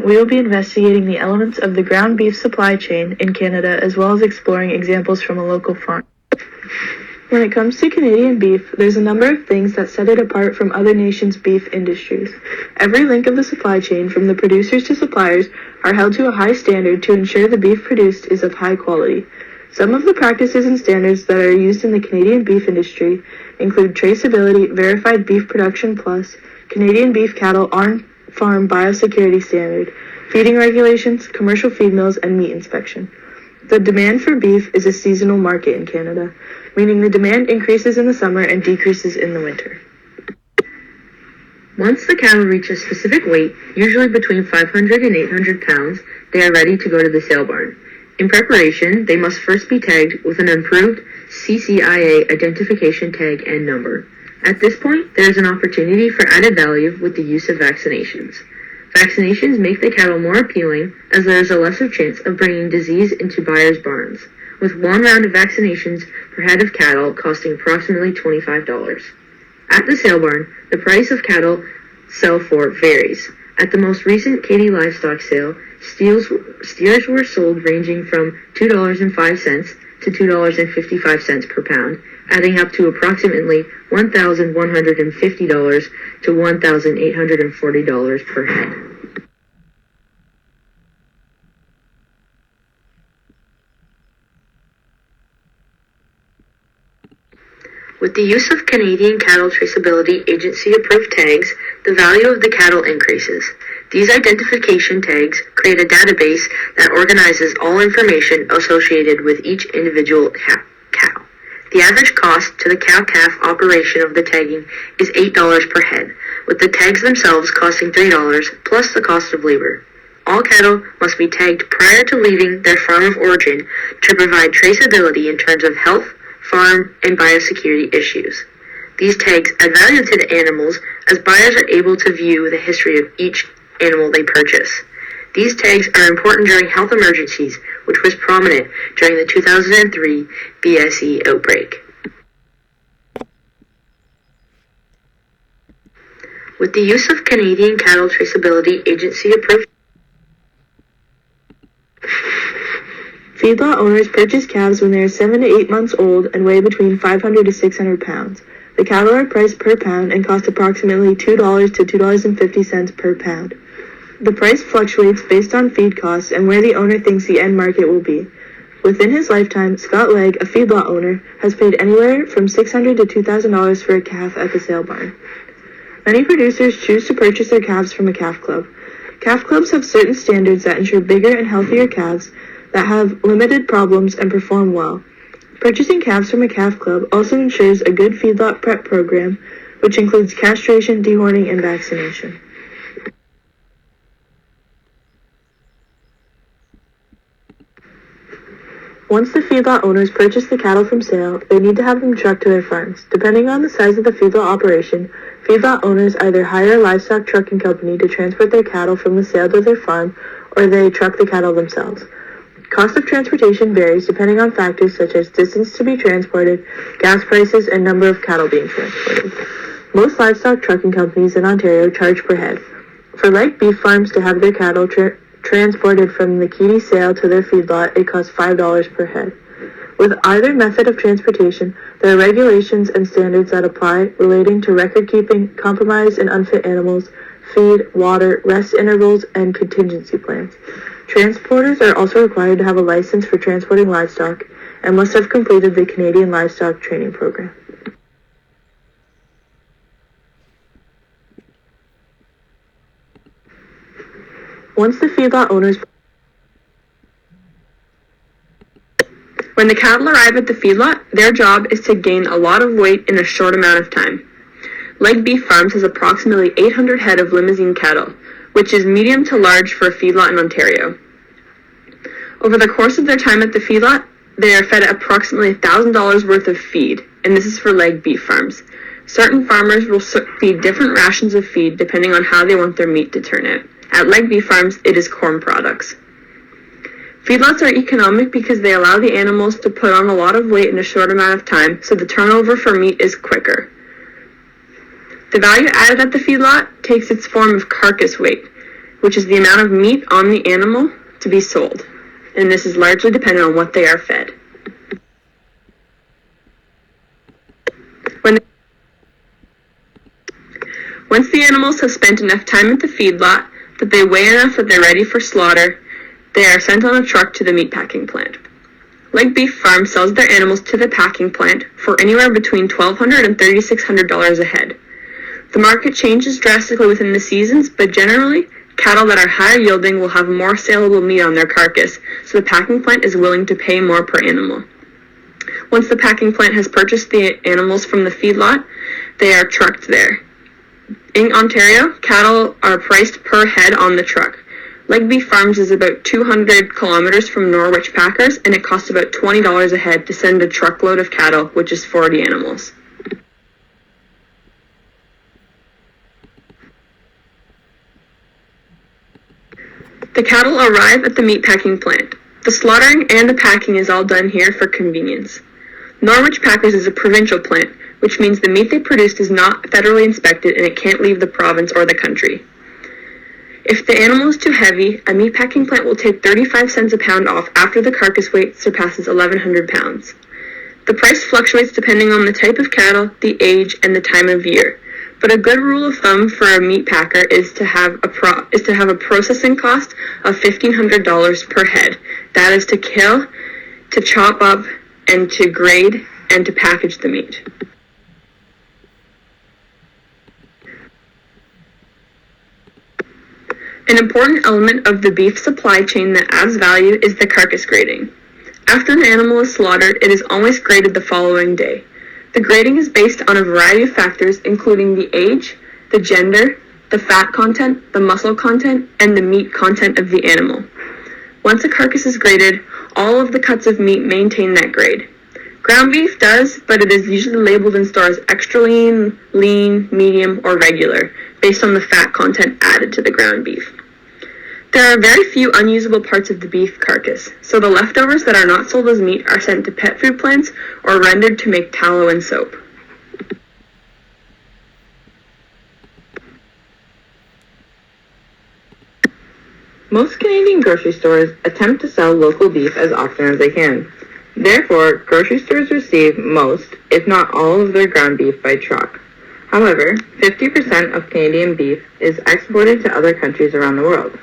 we will be investigating the elements of the ground beef supply chain in Canada, as well as exploring examples from a local farm. When it comes to Canadian beef, there's a number of things that set it apart from other nations' beef industries. Every link of the supply chain, from the producers to suppliers, are held to a high standard to ensure the beef produced is of high quality. Some of the practices and standards that are used in the Canadian beef industry include traceability, verified beef production plus, Canadian beef cattle on-farm biosecurity standard, feeding regulations, commercial feed mills, and meat inspection. The demand for beef is a seasonal market in Canada, meaning the demand increases in the summer and decreases in the winter. Once the cattle reach a specific weight, usually between 500 and 800 pounds, they are ready to go to the sale barn. In preparation, they must first be tagged with an improved CCIA identification tag and number. At this point, there is an opportunity for added value with the use of vaccinations. Vaccinations make the cattle more appealing, as there is a lesser chance of bringing disease into buyers' barns, with one round of vaccinations per head of cattle costing approximately $25. At the sale barn, the price of cattle sell for varies. At the most recent Katy livestock sale, steers were sold ranging from $2.05 to $2.55 per pound, adding up to approximately $1,150 to $1,840 per head. With the use of Canadian Cattle Traceability Agency-approved tags, the value of the cattle increases. These identification tags create a database that organizes all information associated with each individual cow. The average cost to the cow-calf operation of the tagging is $8 per head, with the tags themselves costing $3 plus the cost of labor. All cattle must be tagged prior to leaving their farm of origin to provide traceability in terms of health, farm, and biosecurity issues. These tags add value to the animals, as buyers are able to view the history of each animal they purchase. These tags are important during health emergencies, which was prominent during the 2003 BSE outbreak. With the use of Canadian Cattle Traceability Agency-approved feedlot owners purchase calves when they are 7 to 8 months old and weigh between 500 to 600 pounds. The cattle are priced per pound and cost approximately $2 to $2.50 per pound. The price fluctuates based on feed costs and where the owner thinks the end market will be. Within his lifetime, Scott Legg, a feedlot owner, has paid anywhere from $600 to $2,000 for a calf at the sale barn. Many producers choose to purchase their calves from a calf club. Calf clubs have certain standards that ensure bigger and healthier calves that have limited problems and perform well. Purchasing calves from a calf club also ensures a good feedlot prep program, which includes castration, dehorning, and vaccination. Once the feedlot owners purchase the cattle from sale, they need to have them trucked to their farms. Depending on the size of the feedlot operation, feedlot owners either hire a livestock trucking company to transport their cattle from the sale to their farm, or they truck the cattle themselves. Cost of transportation varies depending on factors such as distance to be transported, gas prices, and number of cattle being transported. Most livestock trucking companies in Ontario charge per head. For light beef farms to have their cattle transported from the Katy sale to their feedlot, it costs $5 per head. With either method of transportation, there are regulations and standards that apply relating to record keeping, compromised and unfit animals, feed, water, rest intervals, and contingency plans. Transporters are also required to have a license for transporting livestock and must have completed the Canadian Livestock Training Program. Once the feedlot owners When the cattle arrive at the feedlot, their job is to gain a lot of weight in a short amount of time. Legg Beef Farms has approximately 800 head of Limousin cattle, which is medium to large for a feedlot in Ontario. Over the course of their time at the feedlot, they are fed approximately $1,000 worth of feed, and this is for Legg Beef Farms. Certain farmers will feed different rations of feed depending on how they want their meat to turn out. At Legg Beef Farms, it is corn products. Feedlots are economic because they allow the animals to put on a lot of weight in a short amount of time, so the turnover for meat is quicker. The value added at the feedlot takes its form of carcass weight. which is the amount of meat on the animal to be sold, and this is largely dependent on what they are fed. Once the animals have spent enough time at the feedlot that they weigh enough that they're ready for slaughter, they are sent on a truck to the meat packing plant. Leg Beef Farm sells their animals to the packing plant for anywhere between $1,200 and $3,600 a head. The market changes drastically within the seasons, but generally, cattle that are higher yielding will have more saleable meat on their carcass, so the packing plant is willing to pay more per animal. Once the packing plant has purchased the animals from the feedlot, they are trucked there. In Ontario, cattle are priced per head on the truck. Leg Beef Farms is about 200 kilometers from Norwich Packers, and it costs about $20 a head to send a truckload of cattle, which is 40 animals. The cattle arrive at the meat packing plant. The slaughtering and the packing is all done here for convenience. Norwich Packers is a provincial plant, which means the meat they produced is not federally inspected and it can't leave the province or the country. If the animal is too heavy, a meat packing plant will take 35 cents a pound off after the carcass weight surpasses 1,100 pounds. The price fluctuates depending on the type of cattle, the age, and the time of year. But a good rule of thumb for a meat packer is to have a processing cost of $1,500 per head. That is to kill, to chop up, and to grade, and to package the meat. An important element of the beef supply chain that adds value is the carcass grading. After an animal is slaughtered, it is always graded the following day. The grading is based on a variety of factors, including the age, the gender, the fat content, the muscle content, and the meat content of the animal. Once a carcass is graded, all of the cuts of meat maintain that grade. Ground beef does, but it is usually labeled in stores extra lean, lean, medium, or regular, based on the fat content added to the ground beef. There are very few unusable parts of the beef carcass, so the leftovers that are not sold as meat are sent to pet food plants or rendered to make tallow and soap. Most Canadian grocery stores attempt to sell local beef as often as they can. Therefore, grocery stores receive most, if not all, of their ground beef by truck. However, 50% of Canadian beef is exported to other countries around the world.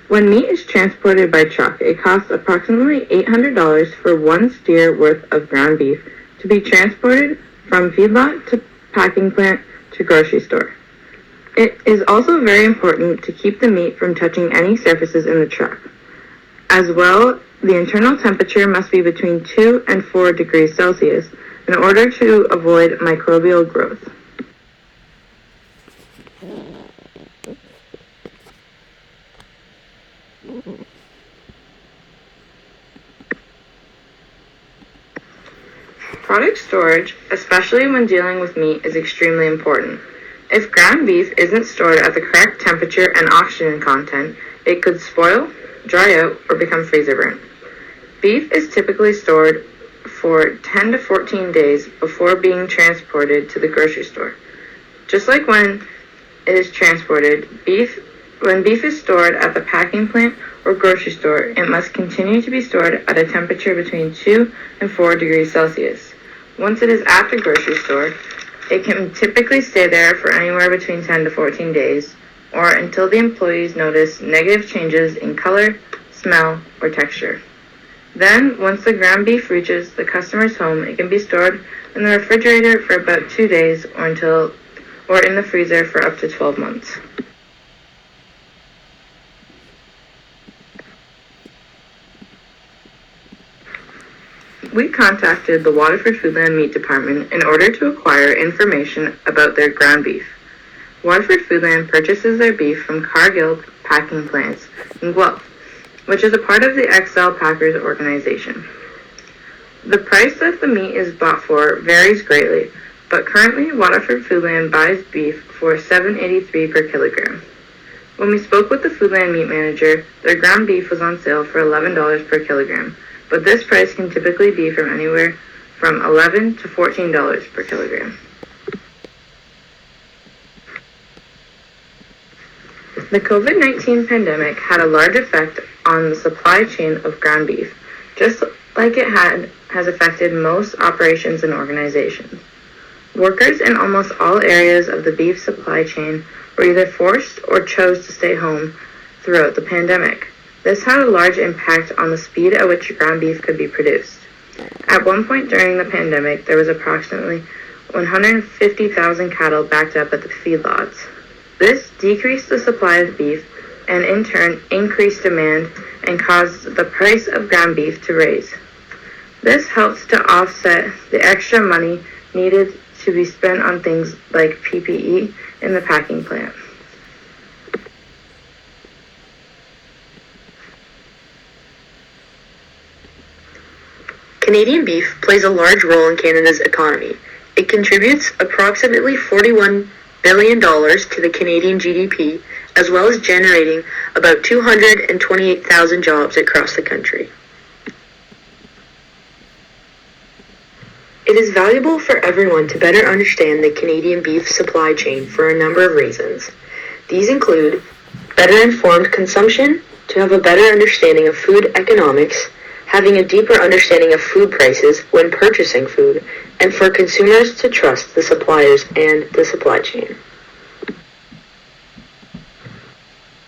When meat is transported by truck, it costs approximately $800 for one steer worth of ground beef to be transported from feedlot to packing plant to grocery store. It is also very important to keep the meat from touching any surfaces in the truck. As well, the internal temperature must be between 2 and 4 degrees Celsius in order to avoid microbial growth. Product storage, especially when dealing with meat, is extremely important. If ground beef isn't stored at the correct temperature and oxygen content, it could spoil, dry out, or become freezer burnt. Beef is typically stored for 10 to 14 days before being transported to the grocery store. Just like when it is transported, when beef is stored at the packing plant or grocery store, it must continue to be stored at a temperature between 2 and 4 degrees Celsius. Once it is at the grocery store, it can typically stay there for anywhere between 10 to 14 days, or until the employees notice negative changes in color, smell, or texture. Then, once the ground beef reaches the customer's home, it can be stored in the refrigerator for about 2 days or in the freezer for up to 12 months. We contacted the Waterford Foodland Meat Department in order to acquire information about their ground beef. Waterford Foodland purchases their beef from Cargill packing plants in Guelph, which is a part of the XL Packers organization. The price that the meat is bought for varies greatly, but currently Waterford Foodland buys beef for $7.83 per kilogram. When we spoke with the Foodland meat manager, their ground beef was on sale for $11 per kilogram, but this price can typically be from anywhere from $11 to $14 per kilogram. The COVID-19 pandemic had a large effect on the supply chain of ground beef, just like it has affected most operations and organizations. Workers in almost all areas of the beef supply chain were either forced or chose to stay home throughout the pandemic. This had a large impact on the speed at which ground beef could be produced. At one point during the pandemic, there was approximately 150,000 cattle backed up at the feedlots. This decreased the supply of beef and in turn increased demand and caused the price of ground beef to rise. This helps to offset the extra money needed to be spent on things like PPE in the packing plant. Canadian beef plays a large role in Canada's economy. It contributes approximately $41 billion to the Canadian GDP, as well as generating about 228,000 jobs across the country. It is valuable for everyone to better understand the Canadian beef supply chain for a number of reasons. These include better informed consumption, to have a better understanding of food economics, having a deeper understanding of food prices when purchasing food, and for consumers to trust the suppliers and the supply chain.